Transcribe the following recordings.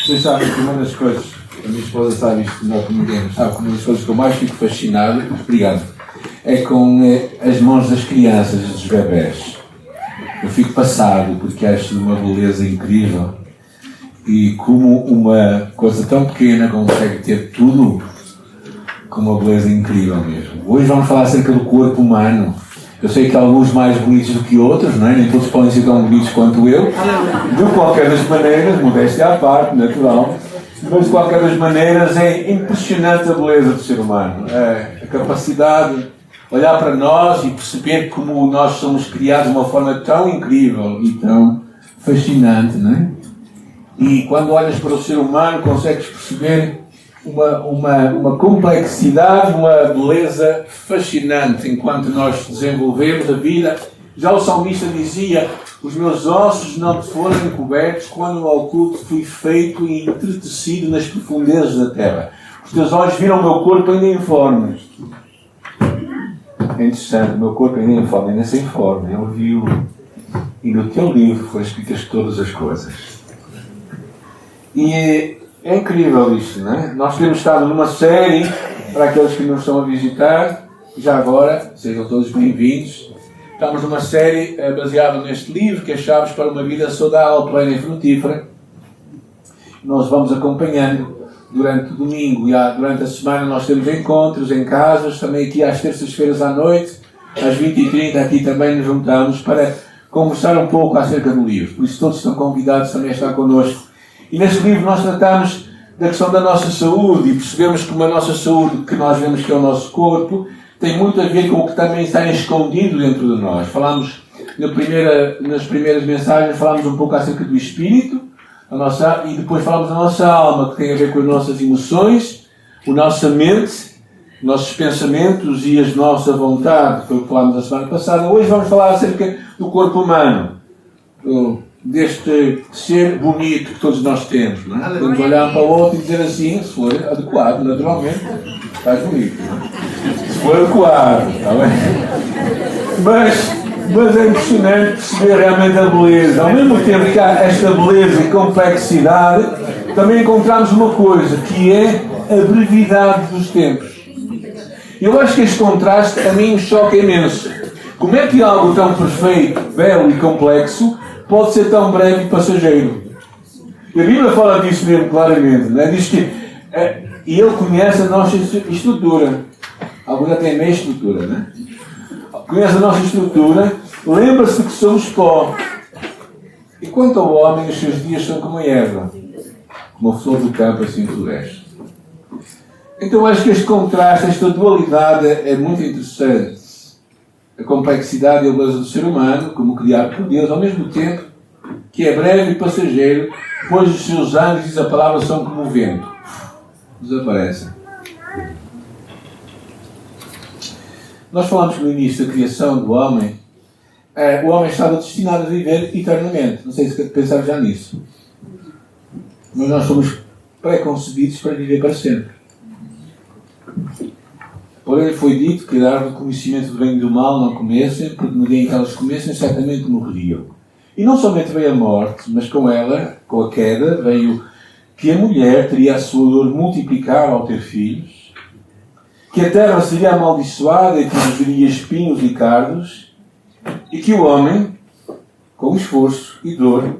Vocês sabem que uma das coisas, a minha esposa sabe isto melhor que ninguém, sabe que uma das coisas que eu mais fico fascinado, obrigado, é com as mãos das crianças, dos bebés. Eu fico passado porque acho uma beleza incrível e como uma coisa tão pequena consegue ter tudo com uma beleza incrível mesmo. Hoje vamos falar acerca do corpo humano. Eu sei que há alguns mais bonitos do que outros, não é? Nem todos podem ser tão bonitos quanto eu. De qualquer das maneiras, modéstia à parte, natural, mas de qualquer das maneiras é impressionante a beleza do ser humano. A capacidade de olhar para nós e perceber como nós somos criados de uma forma tão incrível e tão fascinante, não é? E quando olhas para o ser humano consegues perceber uma complexidade, uma beleza fascinante enquanto nós desenvolvemos a vida. Já o salmista dizia: os meus ossos não foram cobertos quando ao oculto fui feito e entretecido nas profundezas da terra. Os teus olhos viram o meu corpo ainda informe. É interessante, o meu corpo ainda informe, ainda sem forma. Ele viu, e no teu livro foram escritas todas as coisas. E é incrível isto, não é? Nós temos estado numa série, para aqueles que nos estão a visitar, já agora, sejam todos bem-vindos. Estamos numa série baseada neste livro, que é Chaves para uma Vida Saudável, Plena e Frutífera. Nós vamos acompanhando durante o domingo e durante a semana nós temos encontros em casas, também aqui às terças-feiras à noite, às 20h30, aqui também nos juntamos para conversar um pouco acerca do livro. Por isso todos estão convidados também a estar connosco. E neste livro nós tratamos da questão da nossa saúde e percebemos que a nossa saúde, que nós vemos que é o nosso corpo, tem muito a ver com o que também está escondido dentro de nós. Falámos nas primeiras mensagens, falámos um pouco acerca do espírito, e depois falámos da nossa alma, que tem a ver com as nossas emoções, a nossa mente, nossos pensamentos e a nossa vontade, que foi o que falámos a semana passada. Hoje vamos falar acerca do corpo humano, deste ser bonito que todos nós temos, não é? Vamos olhar um para o outro e dizer assim, se for adequado, naturalmente, estás bonito, não é? Se for adequado, está bem? Mas é impressionante perceber realmente a beleza. Ao mesmo tempo que há esta beleza e complexidade, também encontramos uma coisa, que é a brevidade dos tempos. Eu acho que este contraste a mim me choca imenso. Como é que algo tão perfeito, belo e complexo pode ser tão breve e passageiro? E a Bíblia fala disso mesmo claramente, não é? Diz que e Ele conhece a nossa estrutura. Alguns já têm meia estrutura, não é? Conhece a nossa estrutura, lembra-se que somos pó. E quanto ao homem, os seus dias são como a erva, como a flor do campo assim floresce. Então acho que este contraste, esta dualidade é muito interessante. A complexidade e a beleza do ser humano, como criado por Deus, ao mesmo tempo que é breve e passageiro, pois os seus anos, diz a palavra, são como o vento. Desaparecem. Nós falamos no início da criação do homem. O homem estava destinado a viver eternamente. Não sei se pensaram já nisso. Mas nós somos pré-concebidos para viver para sempre. Porém, foi dito que da árvore do conhecimento do bem e do mal não comessem, porque no dia em que elas comessem, certamente morreriam. E não somente veio a morte, mas com ela, com a queda, veio que a mulher teria a sua dor multiplicada ao ter filhos, que a terra seria amaldiçoada e produziria espinhos e cardos, e que o homem, com esforço e dor,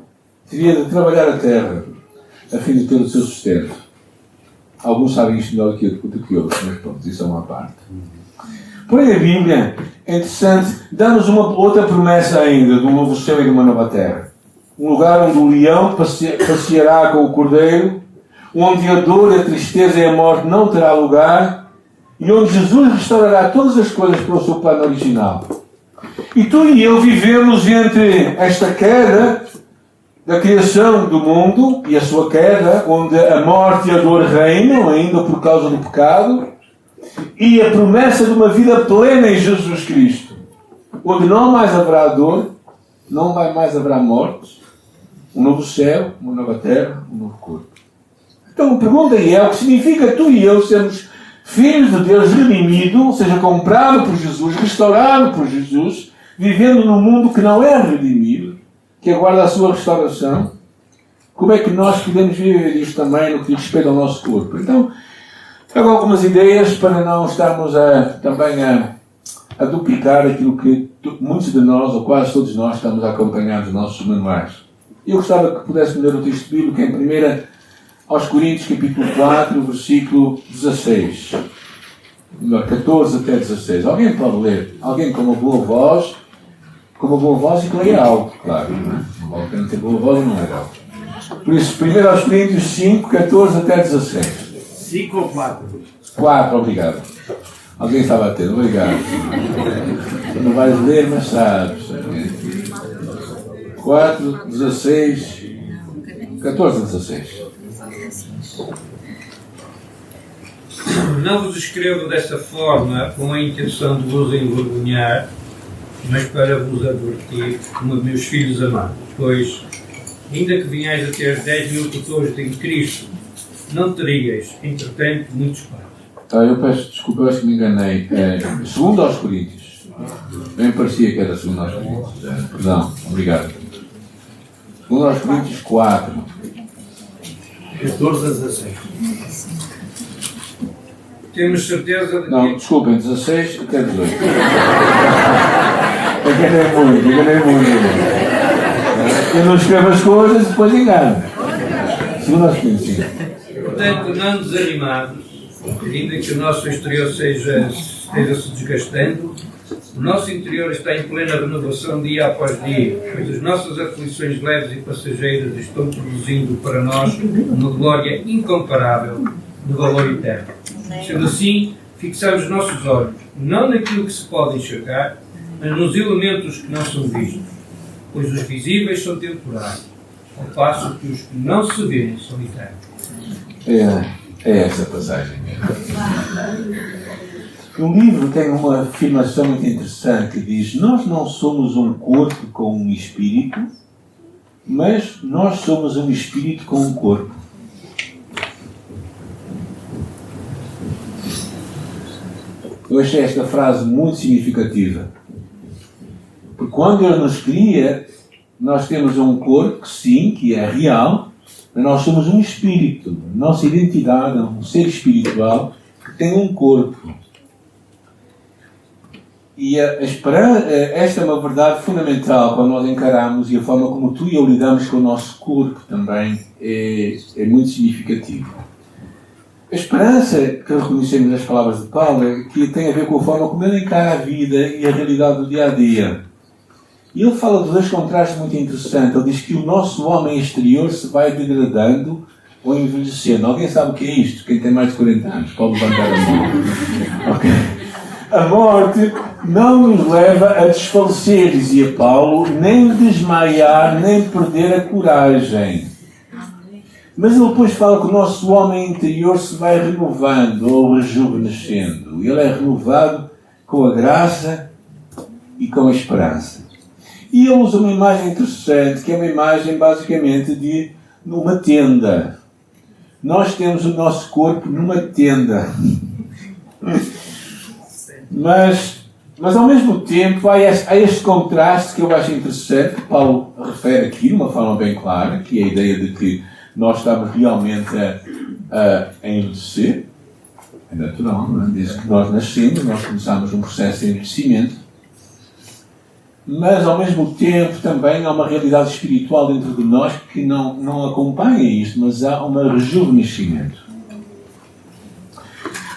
teria de trabalhar a terra, a fim de ter o seu sustento. Alguns sabem isto melhor do que outros, mas pronto, isso é uma parte. Porém, a Bíblia, é interessante, dá-nos uma outra promessa ainda, de um novo céu e de uma nova terra. Um lugar onde o leão passeará com o cordeiro, onde a dor, a tristeza e a morte não terá lugar, e onde Jesus restaurará todas as coisas para o seu plano original. E tu e eu vivemos entre esta queda da criação do mundo e a sua queda, onde a morte e a dor reinam, ainda por causa do pecado, e a promessa de uma vida plena em Jesus Cristo, onde não mais haverá dor, não mais haverá morte, um novo céu, uma nova terra, um novo corpo. Então a pergunta é o que significa tu e eu sermos filhos de Deus redimido, ou seja, comprado por Jesus, restaurado por Jesus, vivendo num mundo que não é redimido, que aguarda a sua restauração. como é que nós podemos viver isto também no que diz respeito ao nosso corpo? Então, trago algumas ideias para não estarmos também a duplicar aquilo que muitos de nós, ou quase todos nós, estamos a acompanhar nos nossos manuais. Eu gostava que pudéssemos ler o texto bíblico em 1 aos Coríntios, capítulo 4, versículo 16. 14 até 16. Alguém pode ler? Alguém com uma boa voz e que leia algo, claro. Não vale a pena ter boa voz e não ler algo. Por isso, 1 aos Coríntios 5, 14 até 16. 5 ou 4? 4, obrigado. Alguém estava a ter, obrigado. Não vais ler, mas sabes. 4, 16, 14 a 16. Não vos escrevo desta forma com a intenção de vos envergonhar, mas para vos advertir como meus filhos amados, pois, ainda que vinhais a ter 10.000 tutores em Cristo, não teríeis, entretanto, muitos pais. Eu peço desculpa, eu acho que me enganei. Segundo aos Coríntios. Bem parecia que era segundo aos Coríntios. Perdão, obrigado. Segundo aos Coríntios 4. 14 a 16. Temos certeza de que... Não, desculpem, 16 até 18. Enganei muito. Eu não escrevo as coisas e depois engano. Segundo aos Coríntios, sim. Portanto, não desanimados, ainda que o nosso exterior esteja se desgastando, o nosso interior está em plena renovação dia após dia, pois as nossas aflições leves e passageiras estão produzindo para nós uma glória incomparável de valor eterno. Sendo assim, fixamos os nossos olhos, não naquilo que se pode enxergar, mas nos elementos que não são vistos, pois os visíveis são temporários, ao passo que os que não se veem são eternos. É essa passagem. O livro tem uma afirmação muito interessante que diz: nós não somos um corpo com um espírito, mas nós somos um espírito com um corpo. Eu achei esta frase muito significativa. Porque quando Deus nos cria, nós temos um corpo, sim, que é real, mas nós somos um espírito. Nossa identidade é um ser espiritual que tem um corpo. E esta é uma verdade fundamental quando nós encaramos, e a forma como tu e eu lidamos com o nosso corpo também é muito significativo. A esperança que reconhecemos nas palavras de Paulo é que tem a ver com a forma como ele encara a vida e a realidade do dia a dia. E ele fala de dois contrastes muito interessantes. Ele diz que o nosso homem exterior se vai degradando ou envelhecendo. Alguém sabe o que é isto? Quem tem mais de 40 anos pode levantar a mão. Ok. A morte não nos leva a desfalecer, dizia Paulo, nem desmaiar, nem perder a coragem. Mas ele depois fala que o nosso homem interior se vai renovando ou rejuvenescendo. Ele é renovado com a graça e com a esperança. E ele usa uma imagem interessante, que é uma imagem basicamente de uma tenda. Nós temos o nosso corpo numa tenda. Mas ao mesmo tempo há este contraste que eu acho interessante, que Paulo refere aqui de uma forma bem clara, que é a ideia de que nós estamos realmente a envelhecer. É natural, não é? Desde que nós nascemos, nós começamos um processo de envelhecimento. Mas, ao mesmo tempo, também há uma realidade espiritual dentro de nós que não acompanha isto, mas há um rejuvenescimento.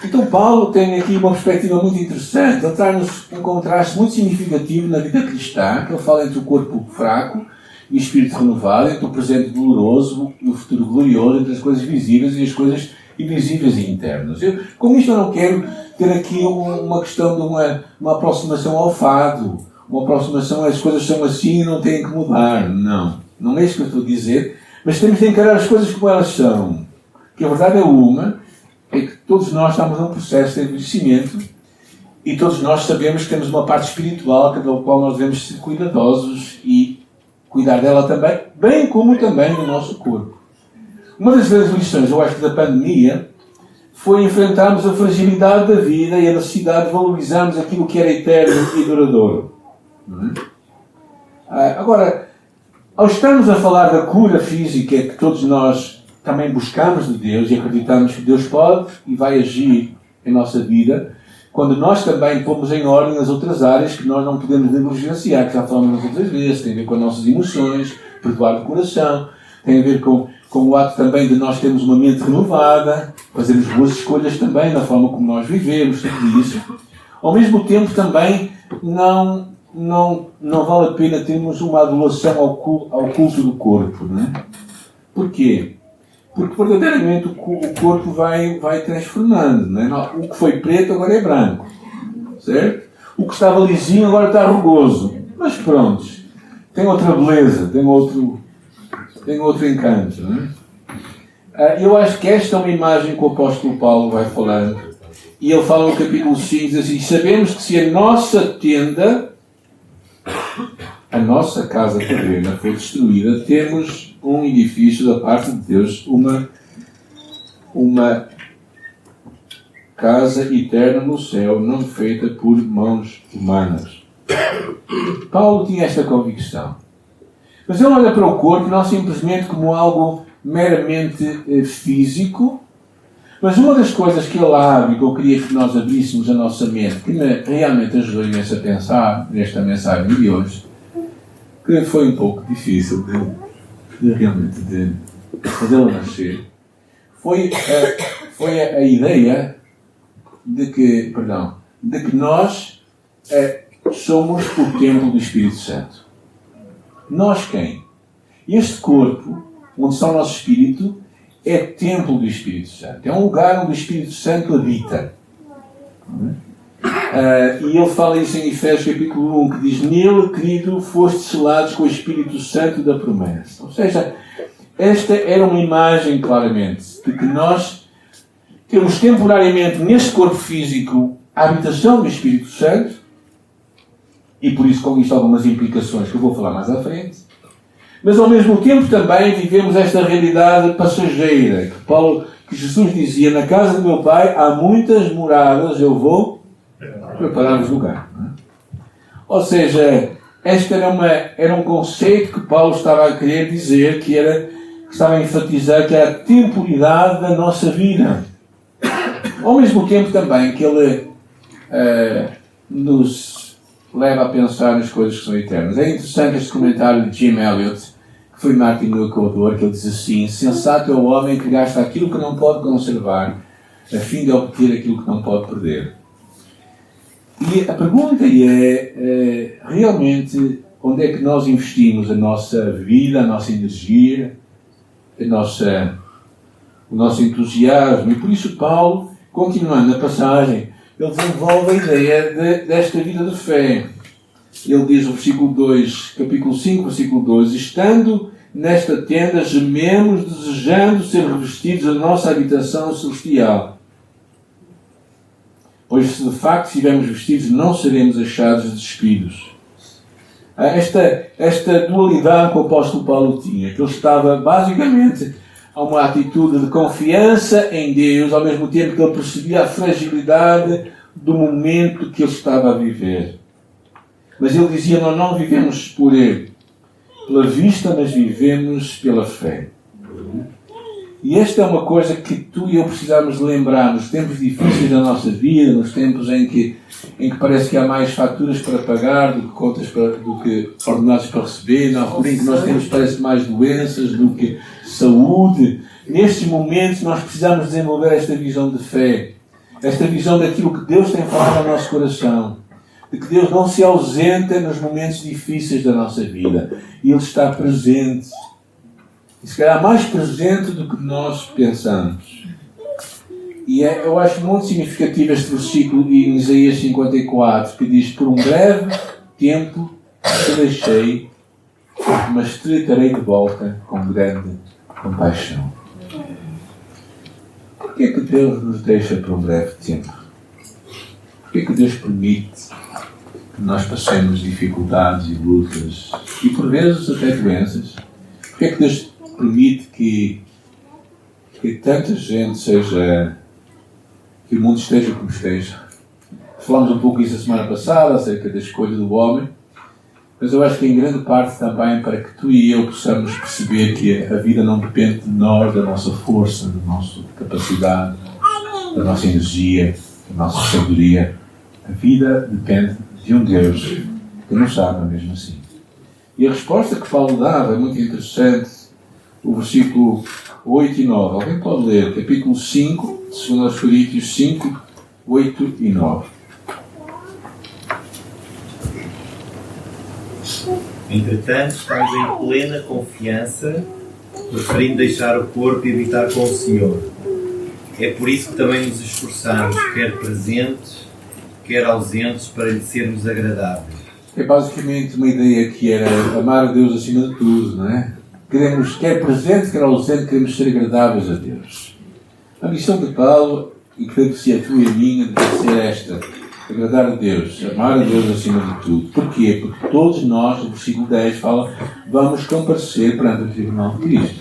Então, Paulo tem aqui uma perspectiva muito interessante. Ele traz-nos um contraste muito significativo na vida cristã, que ele fala entre o corpo fraco e o espírito renovado, entre o presente doloroso e o futuro glorioso, entre as coisas visíveis e as coisas invisíveis e internas. Com isto eu não quero ter aqui uma questão de uma aproximação ao fado, uma aproximação as coisas são assim e não têm que mudar. Não é isso que eu estou a dizer, mas temos de encarar as coisas como elas são. Que a verdade é que todos nós estamos num processo de envelhecimento e todos nós sabemos que temos uma parte espiritual da qual nós devemos ser cuidadosos e cuidar dela também, bem como também do nosso corpo. Uma das grandes lições, eu acho, da pandemia foi enfrentarmos a fragilidade da vida e a necessidade de valorizarmos aquilo que era eterno e duradouro. Não é? Agora, ao estarmos a falar da cura física que todos nós também buscamos de Deus e acreditamos que Deus pode e vai agir em nossa vida, quando nós também pomos em ordem as outras áreas que nós não podemos negligenciar, que já falamos nas outras vezes, tem a ver com as nossas emoções, perdoar o coração, tem a ver com o ato também de nós termos uma mente renovada, fazermos boas escolhas também na forma como nós vivemos, tudo isso. Ao mesmo tempo também não vale a pena termos uma adulação ao culto do corpo, não é? Porquê? Porque verdadeiramente o corpo vai transformando, não é? O que foi preto agora é branco, certo? O que estava lisinho agora está rugoso. Mas pronto, tem outra beleza, tem outro encanto, não é? Eu acho que esta é uma imagem que o apóstolo Paulo vai falando. E ele fala no capítulo 5, diz assim: sabemos que se a nossa tenda, a nossa casa terrena, for destruída, temos um edifício da parte de Deus, uma casa eterna no céu, não feita por mãos humanas. Paulo tinha esta convicção. Mas ele olha para o corpo não simplesmente como algo meramente físico, mas uma das coisas que ele abre, que eu queria que nós abríssemos a nossa mente, que me realmente ajudou imenso a pensar nesta mensagem de hoje, que foi um pouco difícil de fazê-la nascer, foi a ideia de que nós somos o templo do Espírito Santo. Nós quem? Este corpo, onde está o nosso espírito, é templo do Espírito Santo. É um lugar onde o Espírito Santo habita. E ele fala isso em Efésios capítulo 1, que diz: nele, querido, fostes selados com o Espírito Santo da promessa. Ou seja, esta era uma imagem, claramente, de que nós temos temporariamente neste corpo físico a habitação do Espírito Santo, e por isso com isto algumas implicações que eu vou falar mais à frente, mas ao mesmo tempo também vivemos esta realidade passageira, que Jesus dizia: na casa do meu Pai há muitas moradas, eu vou preparar-vos lugar. Ou seja, este era um conceito que Paulo estava a querer dizer, que estava a enfatizar que era a temporalidade da nossa vida. Ao mesmo tempo também que ele nos leva a pensar nas coisas que são eternas. É interessante este comentário de Jim Elliot, que foi Martin Luther King, que ele diz assim: sensato é o homem que gasta aquilo que não pode conservar, a fim de obter aquilo que não pode perder. E a pergunta é realmente onde é que nós investimos a nossa vida, a nossa energia, o nosso entusiasmo. E por isso Paulo, continuando na passagem, ele desenvolve a ideia desta vida de fé. Ele diz no versículo 2, capítulo 5, versículo 2: estando nesta tenda, gememos, desejando ser revestidos da nossa habitação celestial. Pois se de facto estivermos vestidos, não seremos achados despidos. Esta dualidade que o apóstolo Paulo tinha, que ele estava basicamente a uma atitude de confiança em Deus, ao mesmo tempo que ele percebia a fragilidade do momento que ele estava a viver. Mas ele dizia: nós não vivemos pela vista, mas vivemos pela fé. E esta é uma coisa que tu e eu precisamos lembrar nos tempos difíceis da nossa vida, nos tempos em que parece que há mais faturas para pagar do que ordenados para receber, na altura em que nós temos, parece, mais doenças do que saúde. Nestes momentos nós precisamos desenvolver esta visão de fé, esta visão daquilo que Deus tem falado ao nosso coração, de que Deus não se ausenta nos momentos difíceis da nossa vida. Ele está presente. E se calhar mais presente do que nós pensamos. E eu acho muito significativo este versículo em Isaías 54, que diz: por um breve tempo te deixei, mas te trarei de volta com grande compaixão. Porquê que Deus nos deixa por um breve tempo? Porquê que Deus permite que nós passemos dificuldades e lutas, e por vezes até doenças? Porquê que Deus permite que tanta gente que o mundo esteja como esteja? Falámos um pouco isso a semana passada, acerca da escolha do homem. Mas eu acho que em grande parte também para que tu e eu possamos perceber que a vida não depende de nós, da nossa força, da nossa capacidade, da nossa energia, da nossa sabedoria. A vida depende de um Deus que nos ama mesmo assim. E a resposta que Paulo dava é muito interessante. O versículo 8 e 9. Alguém pode ler? Capítulo 5, 2 Coríntios 5, 8 e 9. Entretanto, estamos em plena confiança, preferindo deixar o corpo e habitar com o Senhor. É por isso que também nos esforçamos, quer presentes, quer ausentes, para lhe sermos agradáveis. É basicamente uma ideia que era amar a Deus acima de tudo, não é? Queremos, quer presente, quer ausente, queremos ser agradáveis a Deus. A missão de Paulo, e creio que se a tua e a minha, deve ser esta: agradar a Deus, amar a Deus acima de tudo. Porquê? Porque todos nós, no versículo 10, fala, vamos comparecer perante o tribunal de Cristo.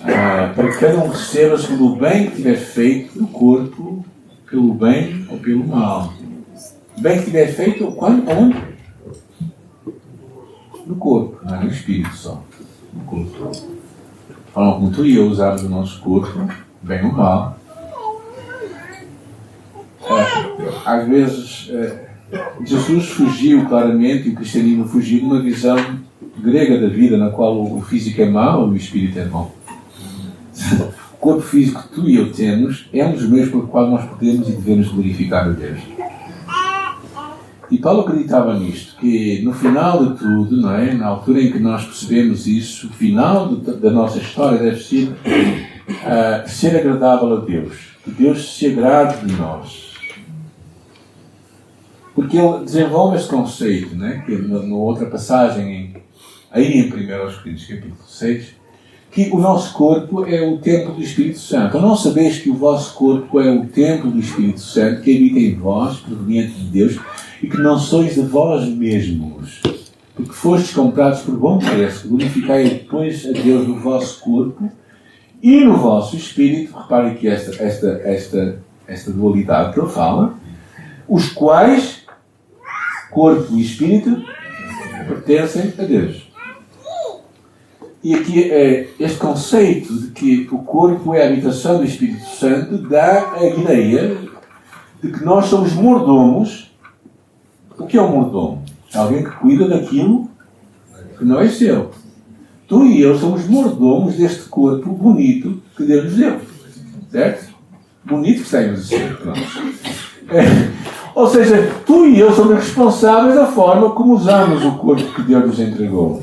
Para que cada um receba segundo o bem que tiver feito no corpo, pelo bem ou pelo mal. O bem que tiver feito, quando? Onde? No corpo, não é no espírito só. No corpo. Falam como tu e eu usamos o nosso corpo, bem ou mal. Às vezes, Jesus fugiu claramente, e o cristianismo fugiu de uma visão grega da vida, na qual o físico é mau e o espírito é bom. O corpo físico que tu e eu temos é um dos meios pelo qual nós podemos e devemos glorificar a Deus. E Paulo acreditava nisto, que no final de tudo, não é? Na altura em que nós percebemos isso, o final da nossa história deve ser ser agradável a Deus. Que Deus se agrade de nós. Porque ele desenvolve este conceito, né? Que na outra passagem, aí em 1 Coríntios capítulo 6, que o nosso corpo é o templo do Espírito Santo. Ou não sabeis que o vosso corpo é o templo do Espírito Santo, que habita em vós, proveniente de Deus, e que não sois de vós mesmos, porque fostes comprados por bom preço. Glorificai depois a Deus no vosso corpo e no vosso espírito. Reparem que esta dualidade que ele fala, os quais, corpo e espírito, pertencem a Deus. E aqui este conceito de que o corpo é a habitação do Espírito Santo dá a ideia de que nós somos mordomos. O que é um mordomo? É alguém que cuida daquilo que não é seu. Tu e eu somos mordomos deste corpo bonito que Deus nos deu. Certo? Bonito que está em ser. Ou seja, tu e eu somos responsáveis da forma como usamos o corpo que Deus nos entregou.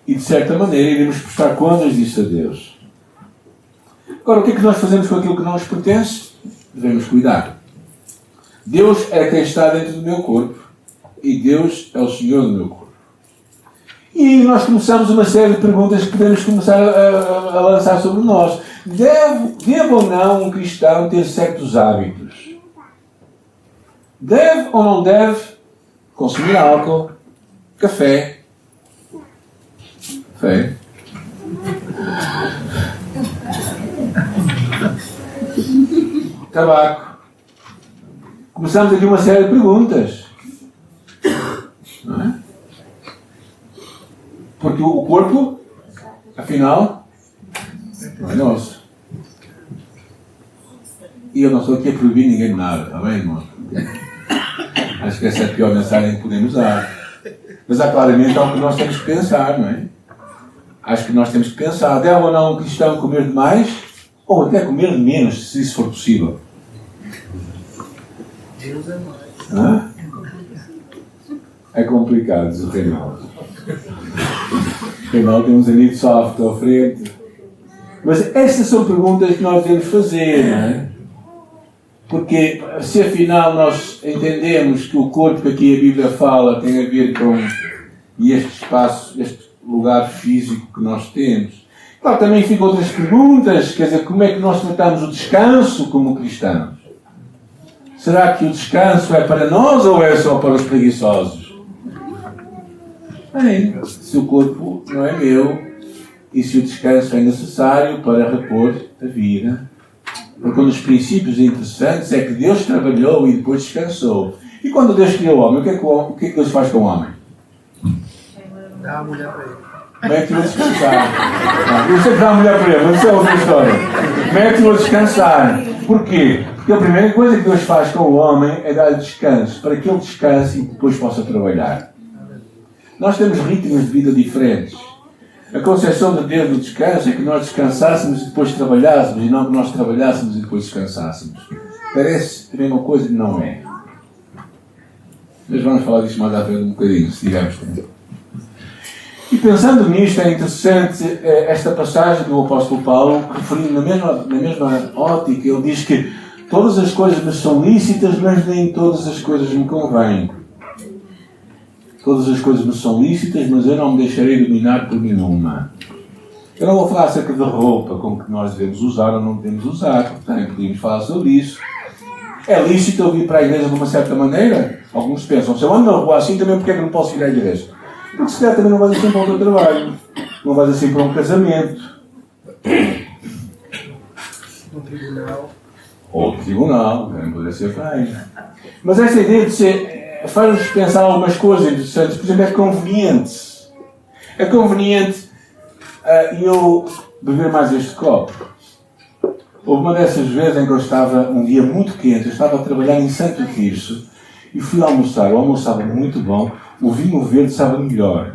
E de certa maneira iremos prestar contas disso a Deus. Agora, o que é que nós fazemos com aquilo que não nos pertence? Devemos cuidar. Deus é quem está dentro do meu corpo e Deus é o Senhor do meu corpo. E aí nós começamos uma série de perguntas que podemos começar a lançar sobre nós. Deve ou não um cristão ter certos hábitos? Deve ou não deve consumir álcool, café, tabaco? Começamos aqui uma série de perguntas. Não é? Porque o corpo, afinal, não é nosso. E eu não estou aqui a proibir ninguém nada, está bem, irmão? Acho que essa é a pior mensagem que podemos dar. Mas há claramente algo que nós temos que pensar, não é? Acho que nós temos que pensar, deve ou não um cristão comer demais? Ou até comer de menos, se isso for possível? Hã? É complicado, diz o Reinaldo. O Reinaldo tem uns amigos soft à frente. Mas estas são perguntas que nós devemos fazer, não é? Porque se afinal nós entendemos que o corpo que aqui a Bíblia fala tem a ver com este espaço, este lugar físico que nós temos. Claro, também ficam outras perguntas, quer dizer, como é que nós tratamos o descanso como cristãos? Será que o descanso é para nós ou é só para os preguiçosos? Bem, se o corpo não é meu e se o descanso é necessário para repor a vida. Porque um dos princípios interessantes é que Deus trabalhou e depois descansou. E quando Deus criou o homem, o que é que Deus faz com o homem? Dá a mulher para ele. Mete-o a descansar. Eu sei que dá a mulher para ele, mas isso é outra história. Mete-o a descansar. Porquê? Porque a primeira coisa que Deus faz com o homem é dar-lhe descanso, para que ele descanse e depois possa trabalhar. Nós temos ritmos de vida diferentes. A concepção de Deus do descanso é que nós descansássemos e depois trabalhássemos, e não que nós trabalhássemos e depois descansássemos. Parece a mesma coisa e não é. Mas vamos falar disto mais à frente um bocadinho, se tivermos tempo. E pensando nisto, é interessante esta passagem do apóstolo Paulo, referindo na mesma ótica, ele diz que todas as coisas me são lícitas, mas nem todas as coisas me convêm. Todas as coisas me são lícitas, mas eu não me deixarei dominar por nenhuma. Eu não vou falar acerca da roupa, como que nós devemos usar ou não devemos usar, portanto, podemos falar sobre isso. É lícito eu vir para a igreja de uma certa maneira? Alguns pensam, se eu ando na rua assim, também porque é que não posso ir à igreja? Porque se calhar também não vais assim para o teu trabalho, não vais assim para um casamento. No tribunal. Ou tribunal, também poderia ser feio. Mas essa ideia de ser faz-nos pensar algumas coisas interessantes. Por exemplo, é conveniente. É conveniente eu beber mais este copo. Houve uma dessas vezes em que eu estava, um dia muito quente, eu estava a trabalhar em Santo Tirso e fui almoçar. O almoço estava muito bom, o vinho verde estava melhor.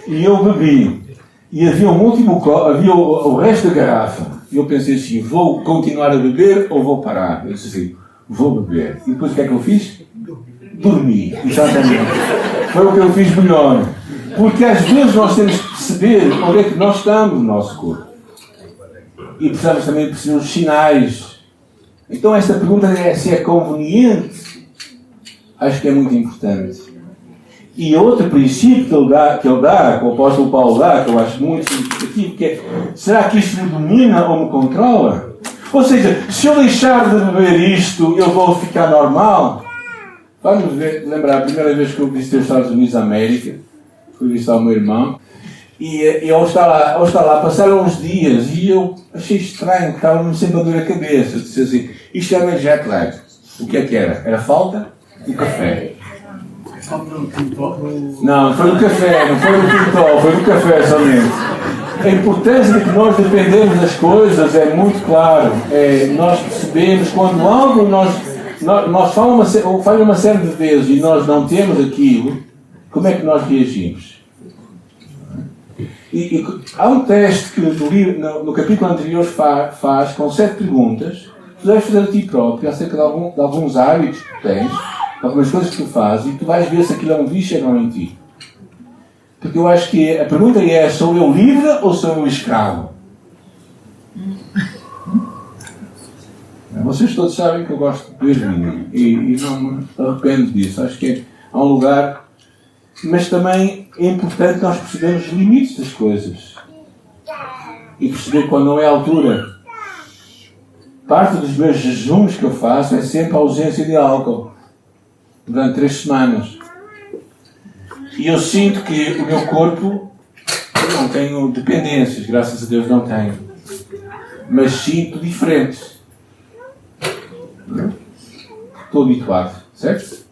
E eu bebi. E havia um último copo, havia o resto da garrafa. E eu pensei assim, vou continuar a beber ou vou parar? Eu disse assim, vou beber. E depois o que é que eu fiz? Dormi. Exatamente. Foi o que eu fiz melhor. Porque às vezes nós temos que perceber onde é que nós estamos no nosso corpo. E precisamos também perceber os sinais. Então esta pergunta é se é conveniente. Acho que é muito importante. E outro princípio que ele dá, que o apóstolo Paulo dá, que eu acho muito significativo, que é, será que isto me domina ou me controla? Ou seja, se eu deixar de beber isto, eu vou ficar normal? Vamos lembrar, a primeira vez que eu visitei os Estados Unidos da América, fui visitar o meu irmão, e ao estar lá, passaram uns dias, e eu achei estranho, que estava-me sempre a dor a cabeça. Eu disse assim, isto era jet lag. O que é que era? Era falta de café. Não, foi no café, não foi no quintal, foi no café somente. A importância de que nós dependemos das coisas é muito claro. Nós percebemos quando algo nós falha uma série de vezes e nós não temos aquilo, como é que nós reagimos? E há um teste que no capítulo anterior faz com 7 perguntas que tu deves fazer a ti próprio acerca de alguns hábitos que tens, algumas coisas que tu fazes, e tu vais ver se aquilo é um vício ou não em ti. Porque eu acho que a pergunta é, sou eu livre ou sou eu escravo? Vocês todos sabem que eu gosto de beber vinho e não me arrependo disso. Acho que há um lugar, mas também é importante nós percebermos os limites das coisas e perceber quando não é a altura. Parte dos meus jejuns que eu faço é sempre a ausência de álcool durante 3 semanas. E eu sinto que o meu corpo, eu não tenho dependências, graças a Deus não tenho, mas sinto diferente. Estou habituado, certo?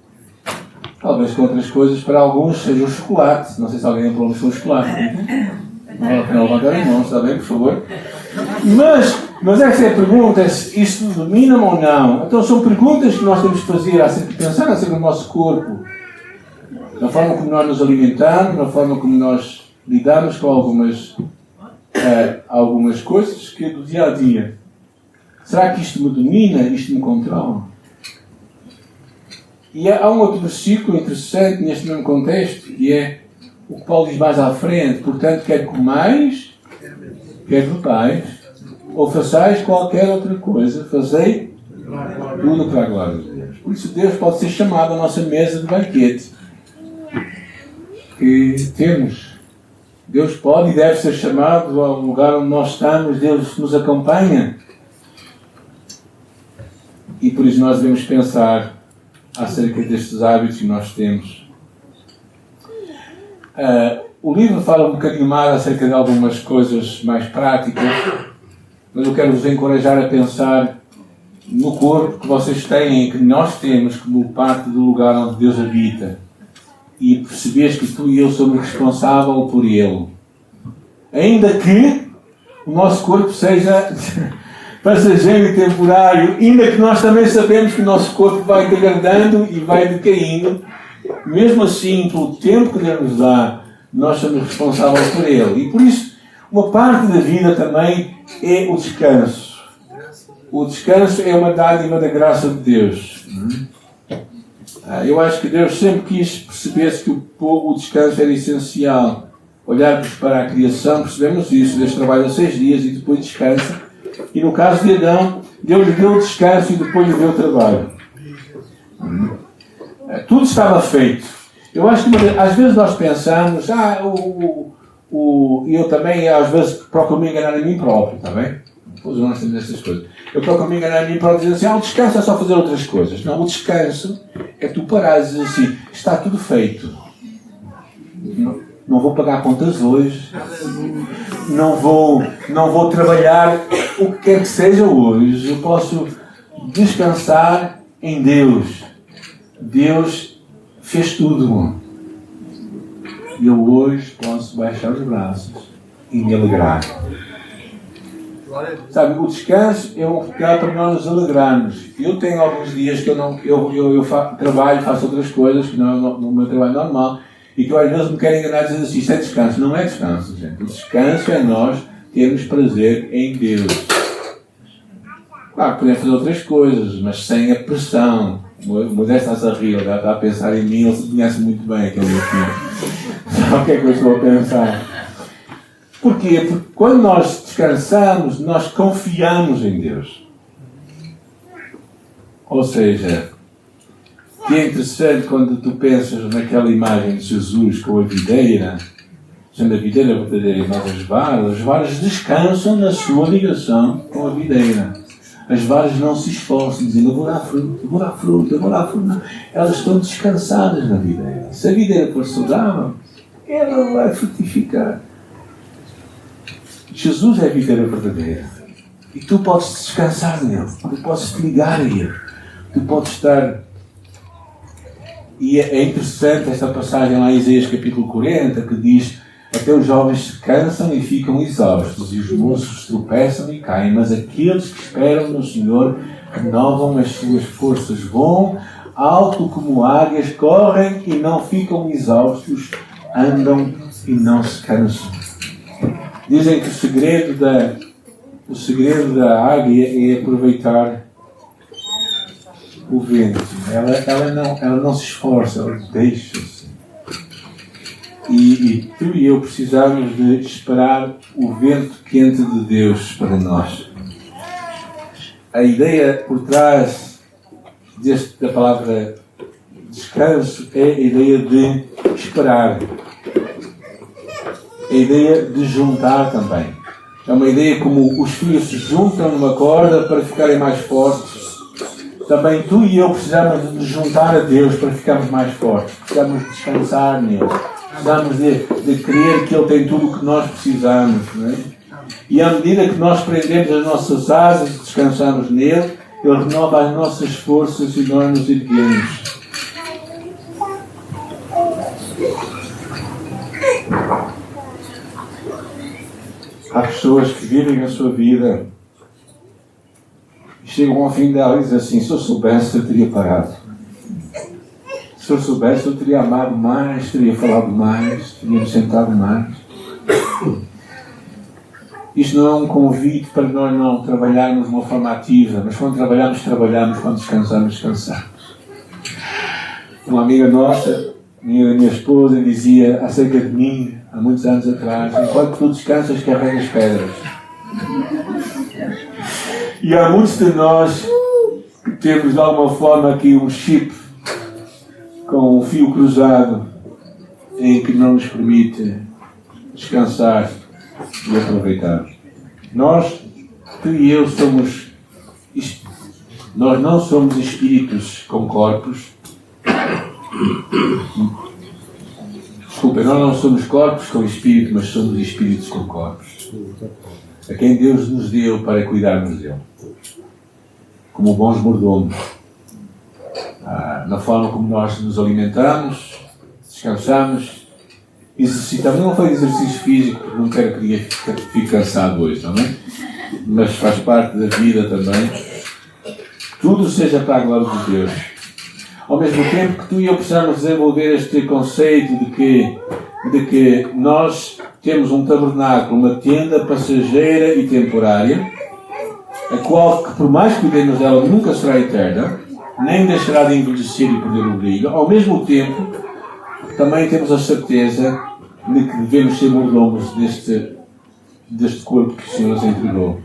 Talvez com outras coisas, para alguns seja o chocolate. Não sei se alguém tem problemas com o chocolate. Não vale a pena levantar a mão, está bem, por favor? Mas essa é a pergunta, isto domina-me ou não? Então são perguntas que nós temos que fazer, pensar acerca do nosso corpo, na forma como nós nos alimentamos, na forma como nós lidamos com algumas coisas que é do dia a dia. Será que isto me domina? Isto me controla? E há um outro versículo interessante neste mesmo contexto, que é o que Paulo diz mais à frente. Portanto, quer comais, quer bebais, ou façais qualquer outra coisa, fazei tudo para a glória de Deus. Por isso Deus pode ser chamado à nossa mesa de banquete que temos. Deus pode e deve ser chamado ao lugar onde nós estamos. Deus nos acompanha. E por isso nós devemos pensar acerca destes hábitos que nós temos. O livro fala um bocadinho mais acerca de algumas coisas mais práticas, mas eu quero vos encorajar a pensar no corpo que vocês têm, que nós temos como parte do lugar onde Deus habita, e perceberes que tu e eu somos responsáveis por ele, ainda que o nosso corpo seja passageiro e temporário, ainda que nós também sabemos que o nosso corpo vai degradando e vai decaindo, mesmo assim, pelo tempo que Deus nos dá, nós somos responsáveis por ele. E por isso, uma parte da vida também é o descanso. O descanso é uma dádiva da graça de Deus. Eu acho que Deus sempre quis perceber-se que o descanso era essencial. Olharmos para a criação, percebemos isso. Deus trabalha 6 dias e depois descansa. E no caso de Adão, Deus lhe deu o descanso e depois lhe deu o trabalho. Tudo estava feito. Eu acho que às vezes nós pensamos, eu também às vezes procuro me enganar a mim próprio, está bem? Depois nós temos essas coisas. Eu procuro me enganar a mim próprio, dizer assim, o descanso é só fazer outras coisas. Não, o descanso é tu parares e dizer assim, está tudo feito. Não vou pagar contas hoje. Não vou trabalhar o que quer que seja hoje. Eu posso descansar em Deus. Deus fez tudo. E eu hoje posso baixar os braços e me alegrar. Sabe, o descanso é um lugar para nós nos alegrarmos. Eu tenho alguns dias que eu trabalho, faço outras coisas que não é no meu trabalho normal, e que eu às vezes me quero enganar dizendo assim, isso é descanso. Não é descanso, gente. O descanso é nós termos prazer em Deus. Claro, podemos fazer outras coisas, mas sem a pressão. O Modesto está a rir, ele está a pensar em mim, ele se conhece muito bem aquele filho. Sabe o que é que eu estou a pensar? Porquê? Porque quando nós descansamos, nós confiamos em Deus. Ou seja, que é interessante quando tu pensas naquela imagem de Jesus com a videira, sendo a videira verdadeira e nós as varas descansam na sua ligação com a videira. As varas não se esforçam, dizendo, eu vou dar fruto, eu vou dar fruto, eu vou dar fruto. Não. Elas estão descansadas na videira. Se a videira for saudável, ela vai frutificar. Jesus é a videira verdadeira. E tu podes descansar nele. Tu podes te ligar a ele. Tu podes estar... E é interessante esta passagem lá em Isaías capítulo 40, que diz, até os jovens se cansam e ficam exaustos, e os moços tropeçam e caem, mas aqueles que esperam no Senhor renovam as suas forças, vão alto como águias, correm e não ficam exaustos, andam e não se cansam. Dizem que o segredo da águia é aproveitar o vento. Ela não se esforça, ela deixa-se. E tu e eu precisamos de esperar o vento quente de Deus para nós. A ideia por trás da palavra descanso é a ideia de esperar. A ideia de juntar também. É uma ideia como os fios se juntam numa corda para ficarem mais fortes. Também tu e eu precisamos de nos juntar a Deus para ficarmos mais fortes. Precisamos de descansar nele. Precisamos de crer que Ele tem tudo o que nós precisamos. Não é? E à medida que nós prendemos as nossas asas e descansamos nele, Ele renova as nossas forças e nós nos erguemos. Há pessoas que vivem a sua vida e chegam ao fim dela e dizem assim, se eu soubesse eu teria parado. Se eu soubesse eu teria amado mais, teria falado mais, teria me sentado mais. Isto não é um convite para nós não trabalharmos de uma forma ativa, mas quando trabalhamos, quando descansamos. Uma amiga nossa, minha esposa, dizia acerca de mim, há muitos anos atrás, enquanto tu descansas, carregas pedras. E há muitos de nós que temos de alguma forma aqui um chip com um fio cruzado em que não nos permite descansar e aproveitar. Nós, tu e eu, nós não somos espíritos com corpos. Desculpa, nós não somos corpos com espírito, mas somos espíritos com corpos. A quem Deus nos deu para cuidarmos dele. como bons mordomos. Na forma como nós nos alimentamos, descansamos, exercitamos. Não foi exercício físico, porque não quero que fique cansado hoje, também, mas faz parte da vida também. Tudo seja para a glória de Deus. Ao mesmo tempo que tu e eu precisamos desenvolver este conceito de que nós temos um tabernáculo, uma tenda passageira e temporária, a qual, que por mais que cuidemos dela, nunca será eterna, nem deixará de envelhecer e perder o brilho. Ao mesmo tempo, também temos a certeza de que devemos ser mordomos deste corpo que o Senhor nos entregou.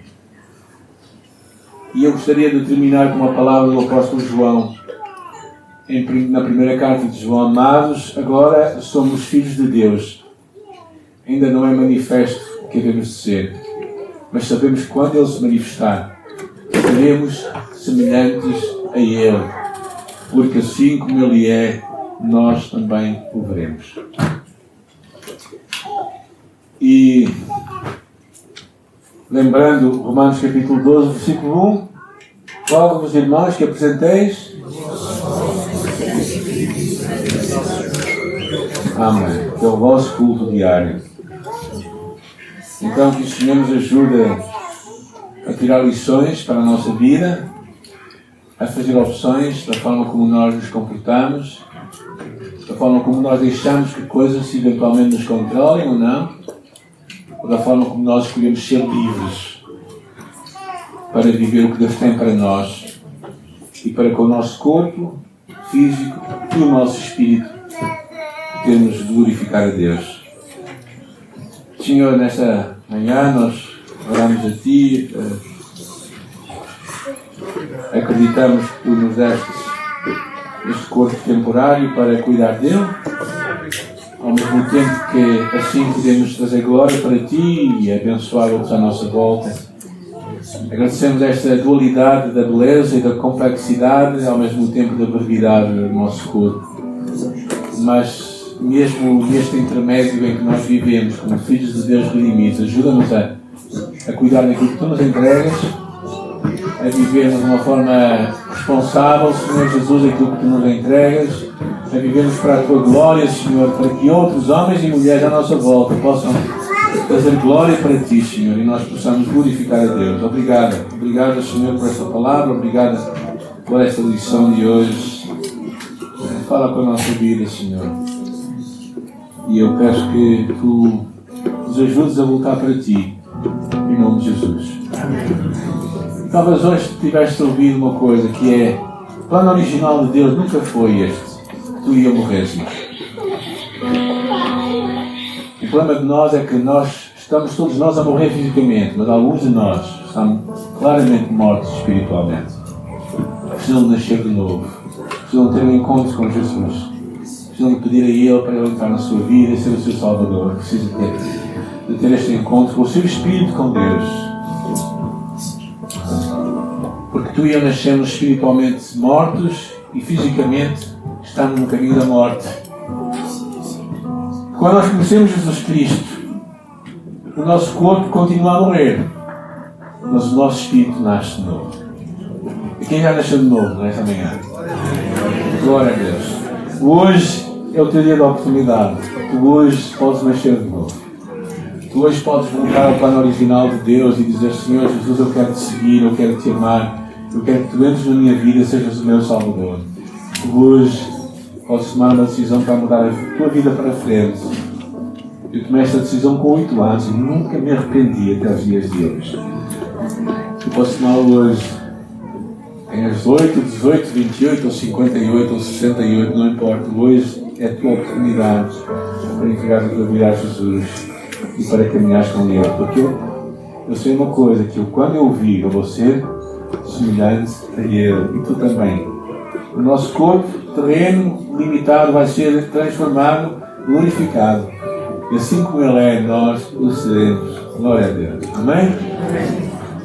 E eu gostaria de terminar com uma palavra do apóstolo João, na primeira carta de João: amados, agora somos filhos de Deus. Ainda não é manifesto o que devemos de ser, mas sabemos que quando Ele se manifestar, seremos semelhantes a Ele, porque assim como Ele é, nós também o veremos. E lembrando Romanos capítulo 12, versículo 1, rogo-vos, irmãos, que apresenteis amém, que é o vosso culto diário. Então que o Senhor nos ajude a tirar lições para a nossa vida, a fazer opções da forma como nós nos comportamos, da forma como nós deixamos que coisas eventualmente nos controlem ou não, ou da forma como nós escolhemos ser livres para viver o que Deus tem para nós e para com o nosso corpo físico e o nosso espírito termos de glorificar a Deus. Senhor, nesta manhã nós oramos a Ti, acreditamos que Tu nos deste este corpo temporário para cuidar dele, ao mesmo tempo que assim podemos trazer glória para Ti e abençoar outros à nossa volta. Agradecemos esta dualidade da beleza e da complexidade, ao mesmo tempo da brevidade do nosso corpo. Mas mesmo neste intermédio em que nós vivemos como filhos de Deus redimidos, ajuda-nos a cuidar daquilo que Tu nos entregas, a vivermos de uma forma responsável, Senhor Jesus, aquilo que Tu nos entregas, a vivermos para a Tua glória, Senhor, para que outros homens e mulheres à nossa volta possam trazer glória para Ti, Senhor, e nós possamos glorificar a Deus. Obrigado. Obrigado, Senhor, por esta palavra. Obrigado por esta lição de hoje. Fala com a nossa vida, Senhor. E eu peço que Tu nos ajudes a voltar para Ti, em nome de Jesus. Talvez hoje tiveste ouvido uma coisa que é: o plano original de Deus nunca foi este, que Tu e eu morrêssemos. O problema de nós é que estamos todos nós a morrer fisicamente, mas alguns de nós estamos claramente mortos espiritualmente. Precisam de nascer de novo, precisam de ter um encontro com Jesus, precisam de pedir a Ele para Ele entrar na sua vida e ser o seu Salvador. Precisam de ter este encontro com o seu Espírito, com Deus. Porque Tu e eu nascemos espiritualmente mortos e fisicamente estamos no caminho da morte. Quando nós conhecemos Jesus Cristo, o nosso corpo continua a morrer, mas o nosso espírito nasce de novo. E quem já nasceu de novo nesta manhã? Glória a Deus. Hoje é o teu dia da oportunidade. Tu hoje podes nascer de novo. Tu hoje podes voltar ao plano original de Deus e dizer: Senhor Jesus, eu quero Te seguir, eu quero Te amar, eu quero que Tu entres na minha vida e sejas o meu Salvador. Tu hoje podes tomar uma decisão para mudar a tua vida para frente. Eu tomei esta decisão com 8 anos e nunca me arrependi até os dias de hoje. Tu podes tomá-la hoje. Tenhas 8, 18, 28 ou 58 ou 68, não importa. Hoje é a tua oportunidade para entregar a tua vida a Jesus e para caminhar com Ele. Porque eu sei uma coisa, que quando eu vir, eu vou ser semelhante a Ele, e Tu também. O nosso corpo terreno limitado vai ser transformado, glorificado. E assim como Ele é, nós o seremos. Glória a Deus. Amém?